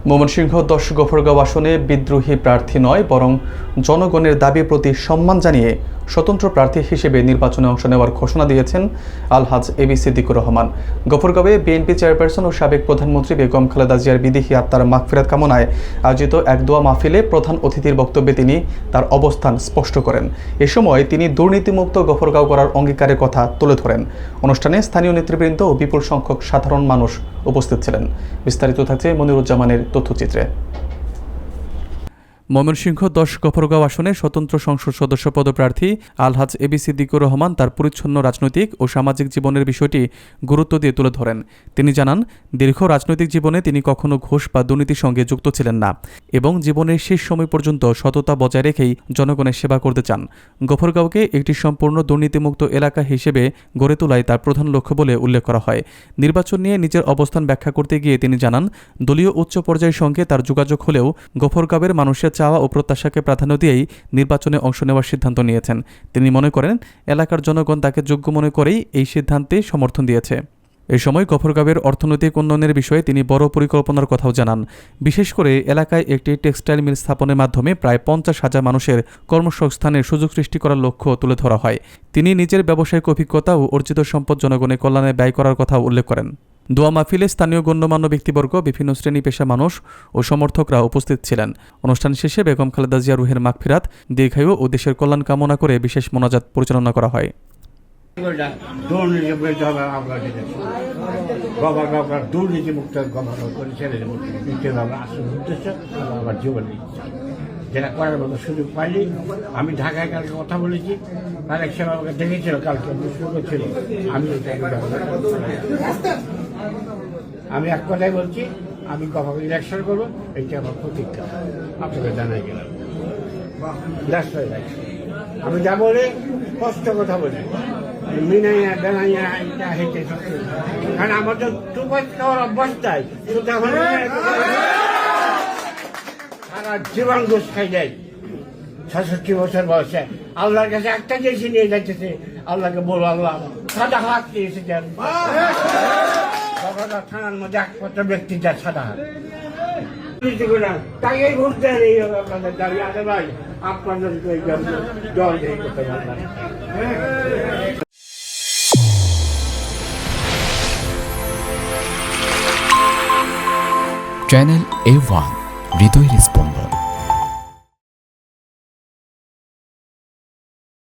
ময়মনসিংহ ১০ গফরগাঁও আসনে বিদ্রোহী প্রার্থী নয় বরং জনগণের দাবির প্রতি সম্মান জানিয়ে স্বতন্ত্র প্রার্থী হিসেবে নির্বাচনে অংশ নেওয়ার ঘোষণা দিয়েছেন আলহাজ এবি সিদ্দিকুর রহমান। গফরগাঁওয়ে বিএনপি চেয়ারপারসন ও সাবেক প্রধানমন্ত্রী বেগম খালেদা জিয়ার বিদেহী আত্মার মাগফিরাত কামনায় আয়োজিত এক দোয়া মাহফিলে প্রধান অতিথির বক্তব্যে তিনি তার অবস্থান স্পষ্ট করেন। এ সময় তিনি দুর্নীতিমুক্ত গফরগাঁও করার অঙ্গীকারের কথা তুলে ধরেন। অনুষ্ঠানে স্থানীয় নেতৃবৃন্দ ও বিপুল সংখ্যক সাধারণ মানুষ উপস্থিত ছিলেন। বিস্তারিত থাকছে মনিরুজ্জামানের তথ্যচিত্রে। ময়মনসিংহ ১০ গফরগাঁও আসনে স্বতন্ত্র সংসদ সদস্য পদপ্রার্থী আলহাজ এবি সিদ্দিকুর রহমান তার পরিচ্ছন্ন রাজনৈতিক ও সামাজিক জীবনের বিষয়টি গুরুত্ব দিয়ে তুলে ধরেন। তিনি জানান, দীর্ঘ রাজনৈতিক জীবনে তিনি কখনো ঘুষ বা দুর্নীতির সঙ্গে যুক্ত ছিলেন না এবং জীবনের শেষ সময় পর্যন্ত সততা বজায় রেখেই জনগণের সেবা করতে চান। গফরগাঁওকে একটি সম্পূর্ণ দুর্নীতিমুক্ত এলাকা হিসেবে গড়ে তোলাই তার প্রধান লক্ষ্য বলে উল্লেখ করা হয়। নির্বাচন নিয়ে নিজের অবস্থান ব্যাখ্যা করতে গিয়ে তিনি জানান, দলীয় উচ্চ পর্যায়ের সঙ্গে তার যোগাযোগ হলেও গফরগাঁওয়ের মানুষের চাওয়া ও প্রত্যাশাকে প্রাধান্য দিয়েই নির্বাচনে অংশ নেওয়ার সিদ্ধান্ত নিয়েছেন। তিনি মনে করেন, এলাকার জনগণ তাকে যোগ্য মনে করেই এই সিদ্ধান্তে সমর্থন দিয়েছে। এ সময় গফরগাঁওয়ের অর্থনৈতিক উন্নয়নের বিষয়ে তিনি বড় পরিকল্পনার কথাও জানান। বিশেষ করে এলাকায় একটি টেক্সটাইল মিল স্থাপনের মাধ্যমে প্রায় ৫০,০০০ মানুষের কর্মসংস্থানের সুযোগ সৃষ্টি করার লক্ষ্য তুলে ধরা হয়। তিনি নিজের ব্যবসায়িক অভিজ্ঞতা ও অর্জিত সম্পদ জনগণের কল্যাণে ব্যয় করার কথাও উল্লেখ করেন। দোয়া মাহফিলে স্থানীয় গণ্যমান্য ব্যক্তিবর্গ, বিভিন্ন শ্রেণী পেশা মানুষ ও সমর্থকরা উপস্থিত ছিলেন। অনুষ্ঠান শেষে বেগম খালেদা জিয়া রুহের মাগফিরাত, দীর্ঘায়ু ও দেশের কল্যাণ কামনা করে বিশেষ মোনাজাত পরিচালনা করা হয়। যেটা করার মতো সুযোগ পাইনি। আমি ঢাকায় কালকে কথা বলেছি, আরেক সময় আমাকে দেখেছিল কালকে ছিল, আমি এক কথাই বলছি, আমি কখন ইলেকশন করবো এইটা আমার প্রতিজ্ঞা, আপনাকে জানাই গেলাম। আমি যা বলি স্পষ্ট কথা বলি, মিনাইয়া বেনাইয়া এটা হেঁটে কারণ আমার তো টুপাস খাওয়ার অভ্যাসটাই সারা জীবন ঘুষ খাই যায়। ৬৬ বছর বয়সে আল্লাহর কাছে একটা জিনিস নিয়ে যাচ্ছে, আল্লাহকে বলো আল্লাহ সাদা হাত নিয়ে এসেছেন। থানার মধ্যে একমাত্র ব্যক্তি যার সাদা হাত, তাই এই ভোট দেন, এই আপনাদের দাবি আছে ভাই, আপনাদের জল দিয়ে করতে পারবেন। চ্যানেল A1 হৃদয় রেসপন্স।